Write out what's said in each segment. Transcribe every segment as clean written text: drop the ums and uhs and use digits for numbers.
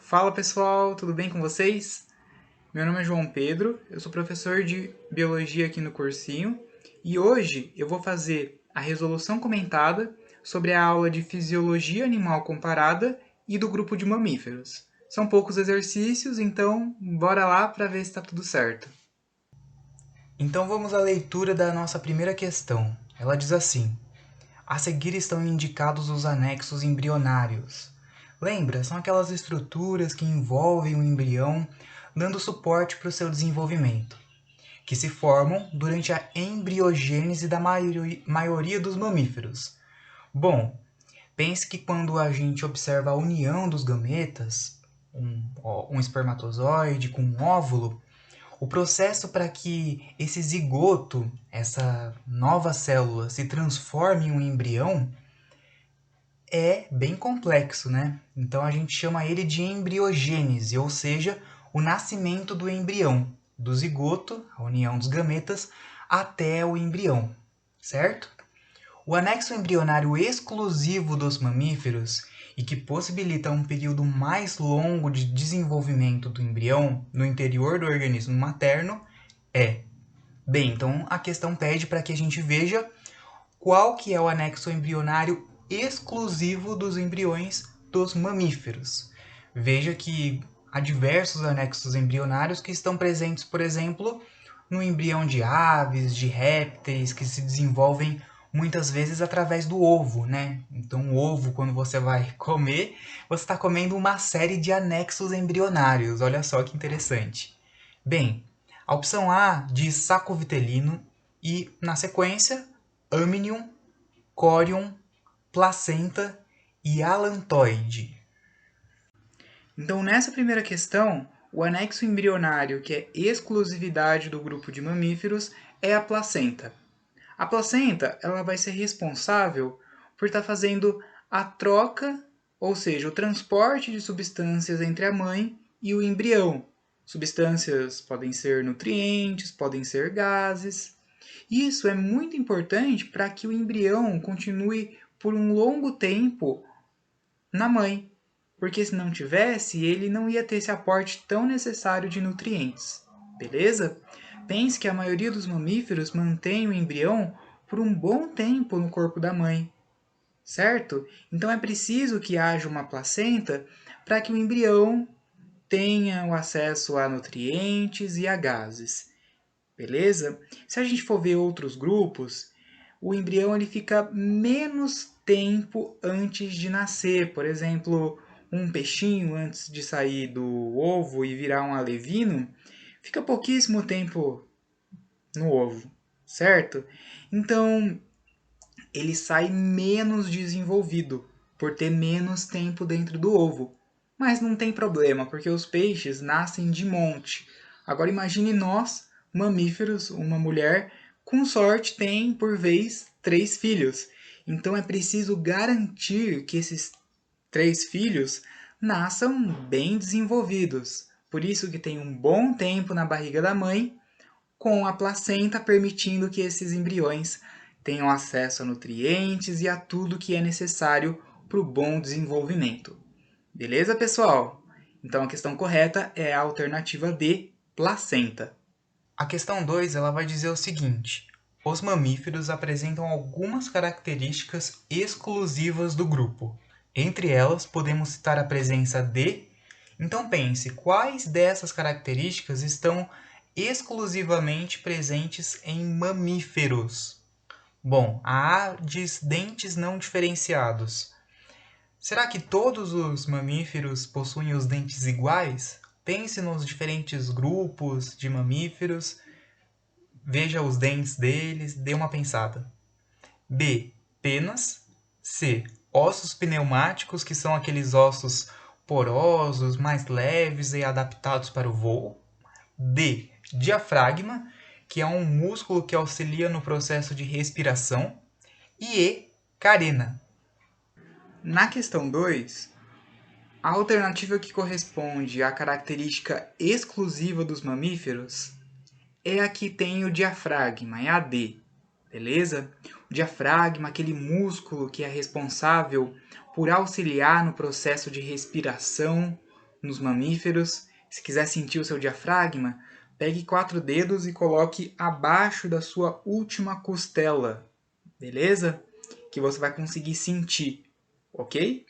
Fala pessoal, tudo bem com vocês? Meu nome é João Pedro, eu sou professor de Biologia aqui no cursinho e hoje eu vou fazer a resolução comentada sobre a aula de Fisiologia Animal Comparada e do grupo de mamíferos. São poucos exercícios, então bora lá para ver se está tudo certo. Então vamos à leitura da nossa primeira questão. Ela diz assim: a seguir estão indicados os anexos embrionários. Lembra, são aquelas estruturas que envolvem o embrião, dando suporte para o seu desenvolvimento, que se formam durante a embriogênese da maioria dos mamíferos. Bom, pense que quando a gente observa a união dos gametas, um espermatozoide com um óvulo, o processo para que esse zigoto, essa nova célula, se transforme em um embrião é bem complexo, né? Então a gente chama ele de embriogênese, ou seja, o nascimento do embrião, do zigoto, a união dos gametas, até o embrião, certo? O anexo embrionário exclusivo dos mamíferos e que possibilita um período mais longo de desenvolvimento do embrião no interior do organismo materno é. Bem, então a questão pede para que a gente veja qual que é o anexo embrionário exclusivo dos embriões dos mamíferos. Veja que há diversos anexos embrionários que estão presentes, por exemplo, no embrião de aves, de répteis, que se desenvolvem muitas vezes através do ovo, né? Então, o ovo, quando você vai comer, você está comendo uma série de anexos embrionários. Olha só que interessante. Bem, a opção A diz sacovitelino e, na sequência, amnion, corion, placenta e alantoide. Então, nessa primeira questão, o anexo embrionário, que é exclusividade do grupo de mamíferos, é a placenta. A placenta ela vai ser responsável por estar fazendo a troca, ou seja, o transporte de substâncias entre a mãe e o embrião. Substâncias podem ser nutrientes, podem ser gases. Isso é muito importante para que o embrião continue por um longo tempo na mãe, porque se não tivesse, ele não ia ter esse aporte tão necessário de nutrientes. Beleza? Pense que a maioria dos mamíferos mantém o embrião por um bom tempo no corpo da mãe, certo? Então é preciso que haja uma placenta para que o embrião tenha o acesso a nutrientes e a gases. Beleza? Se a gente for ver outros grupos, o embrião ele fica menos tempo antes de nascer. Por exemplo, um peixinho antes de sair do ovo e virar um alevino, fica pouquíssimo tempo no ovo, certo? Então, ele sai menos desenvolvido por ter menos tempo dentro do ovo. Mas não tem problema, porque os peixes nascem de monte. Agora imagine nós, mamíferos, uma mulher, com sorte tem por vez 3 filhos. Então é preciso garantir que esses 3 filhos nasçam bem desenvolvidos. Por isso que tem um bom tempo na barriga da mãe, com a placenta permitindo que esses embriões tenham acesso a nutrientes e a tudo que é necessário para o bom desenvolvimento. Beleza, pessoal? Então a questão correta é a alternativa D, placenta. A questão 2 ela vai dizer o seguinte: os mamíferos apresentam algumas características exclusivas do grupo. Entre elas, podemos citar a presença de. Então pense, quais dessas características estão exclusivamente presentes em mamíferos? Bom, a A diz dentes não diferenciados. Será que todos os mamíferos possuem os dentes iguais? Pense nos diferentes grupos de mamíferos, veja os dentes deles, dê uma pensada. B. Penas. C. Ossos pneumáticos, que são aqueles ossos porosos, mais leves e adaptados para o voo. D. Diafragma, que é um músculo que auxilia no processo de respiração. E E. Carena. Na questão 2, a alternativa que corresponde à característica exclusiva dos mamíferos é a que tem o diafragma, é a D, beleza? O diafragma, aquele músculo que é responsável por auxiliar no processo de respiração nos mamíferos. Se quiser sentir o seu diafragma, pegue 4 dedos e coloque abaixo da sua última costela, beleza? Que você vai conseguir sentir, ok?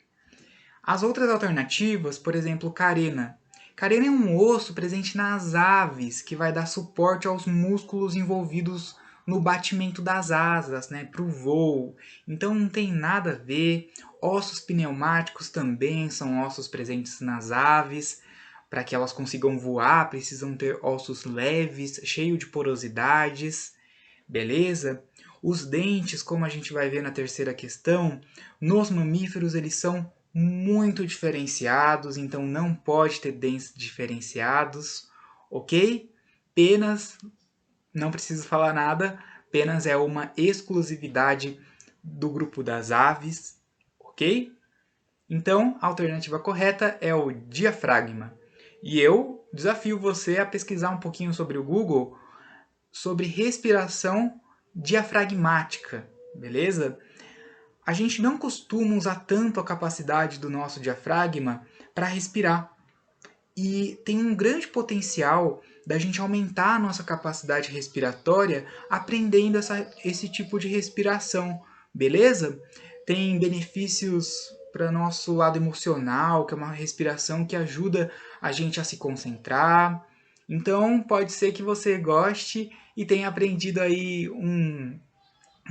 As outras alternativas, por exemplo, carena. Carena é um osso presente nas aves que vai dar suporte aos músculos envolvidos no batimento das asas, né, para o voo. Então não tem nada a ver. Ossos pneumáticos também são ossos presentes nas aves. Para que elas consigam voar, precisam ter ossos leves, cheios de porosidades, beleza? Os dentes, como a gente vai ver na terceira questão, nos mamíferos eles são muito diferenciados, então não pode ter dentes diferenciados, ok? Penas, não preciso falar nada, penas é uma exclusividade do grupo das aves, ok? Então, a alternativa correta é o diafragma. E eu desafio você a pesquisar um pouquinho sobre o Google sobre respiração diafragmática, beleza? A gente não costuma usar tanto a capacidade do nosso diafragma para respirar. E tem um grande potencial da gente aumentar a nossa capacidade respiratória aprendendo esse tipo de respiração, beleza? Tem benefícios para nosso lado emocional, que é uma respiração que ajuda a gente a se concentrar. Então, pode ser que você goste e tenha aprendido aí um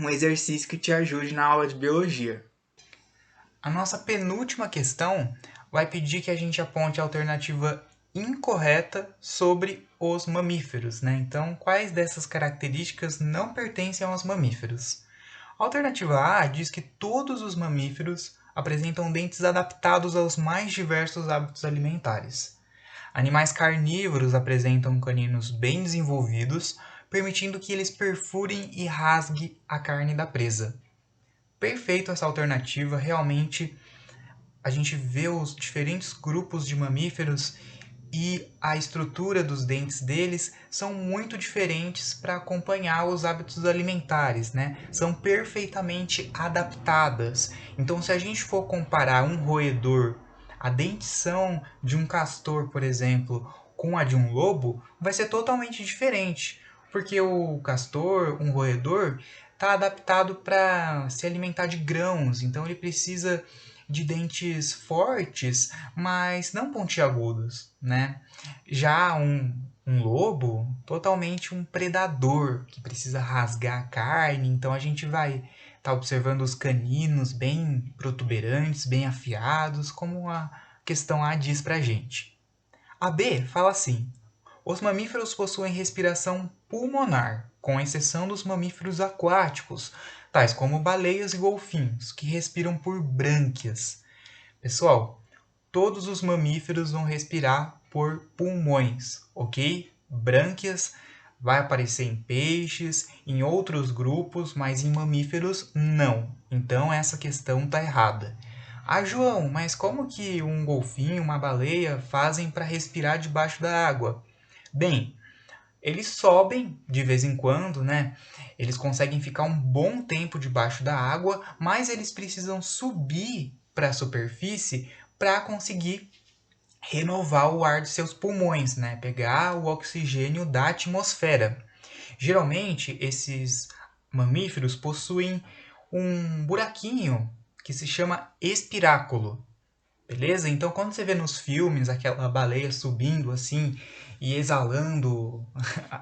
exercício que te ajude na aula de biologia. A nossa penúltima questão vai pedir que a gente aponte a alternativa incorreta sobre os mamíferos, né? Então, quais dessas características não pertencem aos mamíferos? A alternativa A diz que todos os mamíferos apresentam dentes adaptados aos mais diversos hábitos alimentares. Animais carnívoros apresentam caninos bem desenvolvidos, permitindo que eles perfurem e rasguem a carne da presa. Perfeito essa alternativa, realmente a gente vê os diferentes grupos de mamíferos e a estrutura dos dentes deles são muito diferentes para acompanhar os hábitos alimentares, né? São perfeitamente adaptadas. Então, se a gente for comparar um roedor, a dentição de um castor, por exemplo, com a de um lobo, vai ser totalmente diferente, porque o castor, um roedor, está adaptado para se alimentar de grãos, então ele precisa de dentes fortes, mas não pontiagudos, né? Já um lobo, totalmente um predador, que precisa rasgar a carne, então a gente vai estar observando os caninos bem protuberantes, bem afiados, como a questão A diz pra gente. A B fala assim: os mamíferos possuem respiração pulmonar, com exceção dos mamíferos aquáticos, tais como baleias e golfinhos, que respiram por brânquias. Pessoal, todos os mamíferos vão respirar por pulmões, ok? Brânquias vai aparecer em peixes, em outros grupos, mas em mamíferos não. Então essa questão está errada. Ah, João, mas como que um golfinho, uma baleia fazem para respirar debaixo da água? Bem, eles sobem de vez em quando, né? Eles conseguem ficar um bom tempo debaixo da água, mas eles precisam subir para a superfície para conseguir renovar o ar de seus pulmões, né? Pegar o oxigênio da atmosfera. Geralmente, esses mamíferos possuem um buraquinho que se chama espiráculo. Beleza? Então, quando você vê nos filmes aquela baleia subindo assim e exalando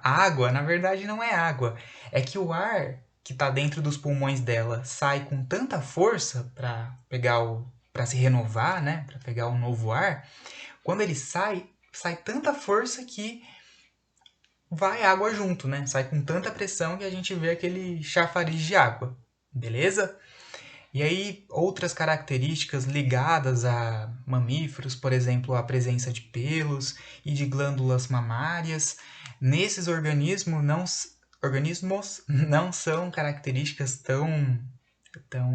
água, na verdade não é água. É que o ar que está dentro dos pulmões dela sai com tanta força para se renovar, né? Para pegar um novo ar. Quando ele sai tanta força que vai água junto, né? Sai com tanta pressão que a gente vê aquele chafariz de água. Beleza? E aí, outras características ligadas a mamíferos, por exemplo, a presença de pelos e de glândulas mamárias. Nesses organismos não são características tão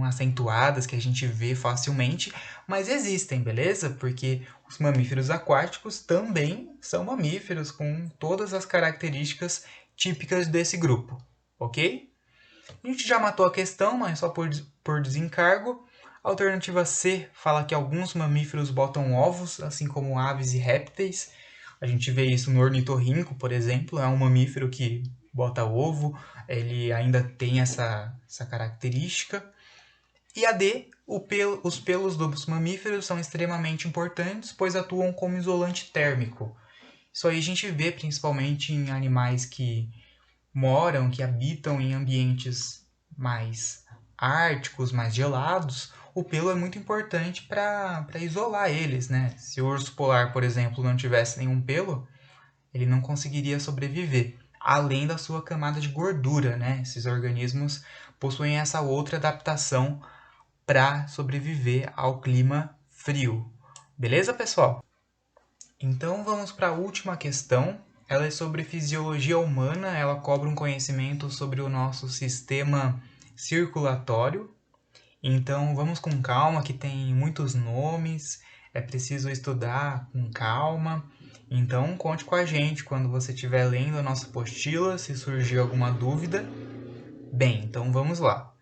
acentuadas que a gente vê facilmente, mas existem, beleza? Porque os mamíferos aquáticos também são mamíferos com todas as características típicas desse grupo, ok? A gente já matou a questão, mas só por desencargo. A alternativa C fala que alguns mamíferos botam ovos, assim como aves e répteis. A gente vê isso no ornitorrinco, por exemplo, é um mamífero que bota ovo, ele ainda tem essa característica. E a D, os pelos dos mamíferos são extremamente importantes, pois atuam como isolante térmico. Isso aí a gente vê principalmente em animais que moram, que habitam em ambientes mais árticos, mais gelados. O pelo é muito importante para isolar eles, né? Se o urso polar, por exemplo, não tivesse nenhum pelo, ele não conseguiria sobreviver. Além da sua camada de gordura, né? Esses organismos possuem essa outra adaptação para sobreviver ao clima frio. Beleza, pessoal? Então vamos para a última questão. Ela é sobre fisiologia humana, ela cobra um conhecimento sobre o nosso sistema circulatório. Então vamos com calma, que tem muitos nomes, é preciso estudar com calma. Então conte com a gente quando você estiver lendo a nossa apostila, se surgir alguma dúvida. Bem, então vamos lá.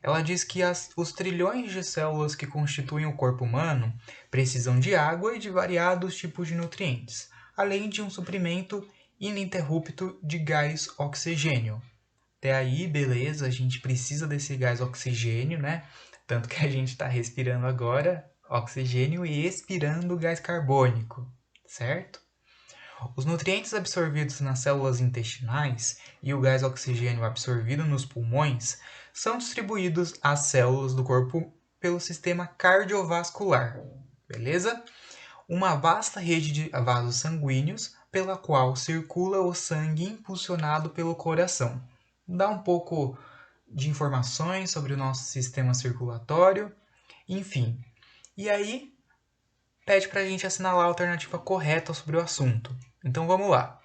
Ela diz que os trilhões de células que constituem o corpo humano precisam de água e de variados tipos de nutrientes, além de um suprimento ininterrupto de gás oxigênio. Até aí, beleza, a gente precisa desse gás oxigênio, né? Tanto que a gente está respirando agora oxigênio e expirando gás carbônico, certo? Os nutrientes absorvidos nas células intestinais e o gás oxigênio absorvido nos pulmões são distribuídos às células do corpo pelo sistema cardiovascular, beleza? Uma vasta rede de vasos sanguíneos pela qual circula o sangue impulsionado pelo coração. Dá um pouco de informações sobre o nosso sistema circulatório, enfim. E aí, pede para a gente assinalar a alternativa correta sobre o assunto. Então vamos lá.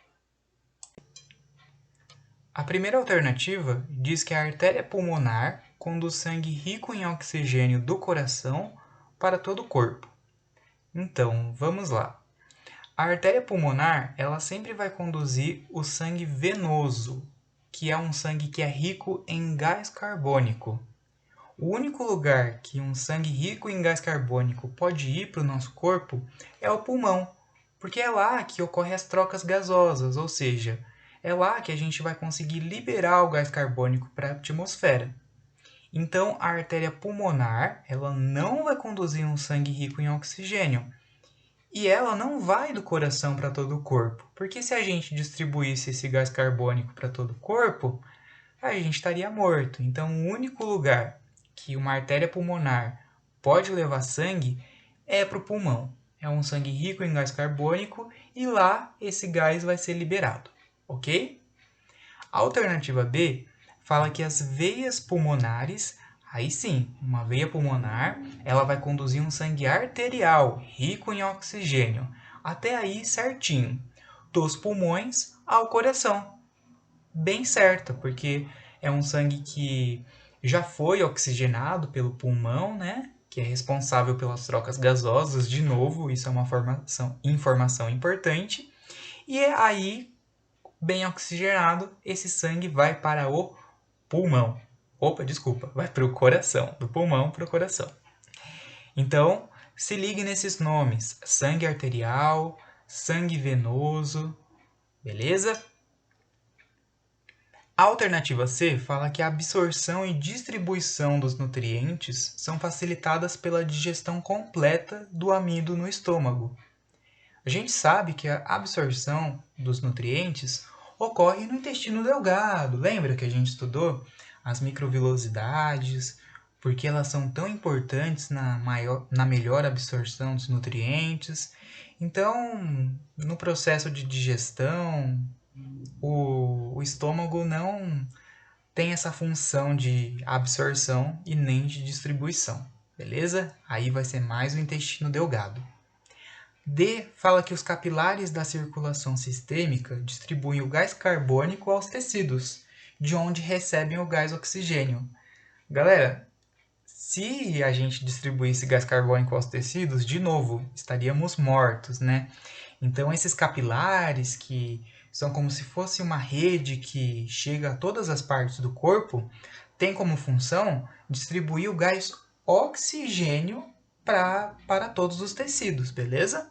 A primeira alternativa diz que a artéria pulmonar conduz sangue rico em oxigênio do coração para todo o corpo. Então, vamos lá. A artéria pulmonar, ela sempre vai conduzir o sangue venoso, que é um sangue que é rico em gás carbônico. O único lugar que um sangue rico em gás carbônico pode ir para o nosso corpo é o pulmão, porque é lá que ocorrem as trocas gasosas, ou seja, é lá que a gente vai conseguir liberar o gás carbônico para a atmosfera. Então, a artéria pulmonar, ela não vai conduzir um sangue rico em oxigênio. E ela não vai do coração para todo o corpo, porque se a gente distribuísse esse gás carbônico para todo o corpo, a gente estaria morto. Então, o único lugar que uma artéria pulmonar pode levar sangue é para o pulmão. É um sangue rico em gás carbônico e lá esse gás vai ser liberado, ok? A alternativa B fala que as veias pulmonares, aí sim, uma veia pulmonar, ela vai conduzir um sangue arterial rico em oxigênio, até aí certinho, dos pulmões ao coração. Bem certo, porque é um sangue que já foi oxigenado pelo pulmão, né? Que é responsável pelas trocas gasosas, de novo, isso é uma informação importante. E aí, bem oxigenado, esse sangue vai para o pulmão. Opa, desculpa, vai para o coração, do pulmão para o coração. Então, se ligue nesses nomes: sangue arterial, sangue venoso, beleza? A alternativa C fala que a absorção e distribuição dos nutrientes são facilitadas pela digestão completa do amido no estômago. A gente sabe que a absorção dos nutrientes ocorre no intestino delgado. Lembra que a gente estudou as microvilosidades, porque elas são tão importantes na melhor absorção dos nutrientes. Então, no processo de digestão, o estômago não tem essa função de absorção e nem de distribuição, beleza? Aí vai ser mais o intestino delgado. D fala que os capilares da circulação sistêmica distribuem o gás carbônico aos tecidos, de onde recebem o gás oxigênio. Galera, se a gente distribuísse gás carbônico aos tecidos, de novo, estaríamos mortos, né? Então, esses capilares, que são como se fosse uma rede que chega a todas as partes do corpo, tem como função distribuir o gás oxigênio para todos os tecidos, beleza?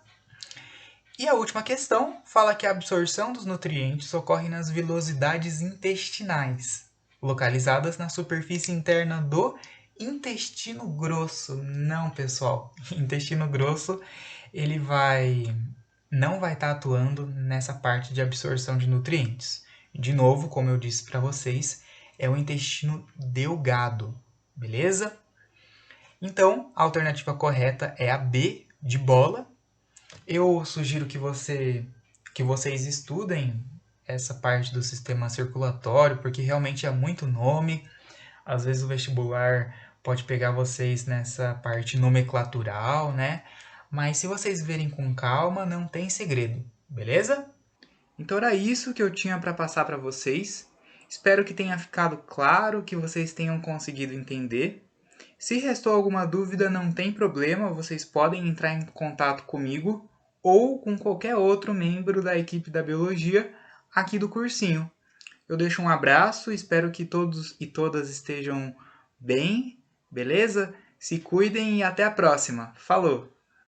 E a última questão fala que a absorção dos nutrientes ocorre nas velocidades intestinais, localizadas na superfície interna do intestino grosso. Não, pessoal, intestino grosso ele não vai estar atuando nessa parte de absorção de nutrientes. De novo, como eu disse para vocês, é o intestino delgado, beleza? Então, a alternativa correta é a B, de bola. Eu sugiro que vocês estudem essa parte do sistema circulatório, porque realmente é muito nome. Às vezes o vestibular pode pegar vocês nessa parte nomenclatural, né? Mas se vocês verem com calma, não tem segredo, beleza? Então era isso que eu tinha para passar para vocês. Espero que tenha ficado claro, que vocês tenham conseguido entender. Se restou alguma dúvida, não tem problema, vocês podem entrar em contato comigo ou com qualquer outro membro da equipe da biologia aqui do cursinho. Eu deixo um abraço, espero que todos e todas estejam bem, beleza? Se cuidem e até a próxima. Falou!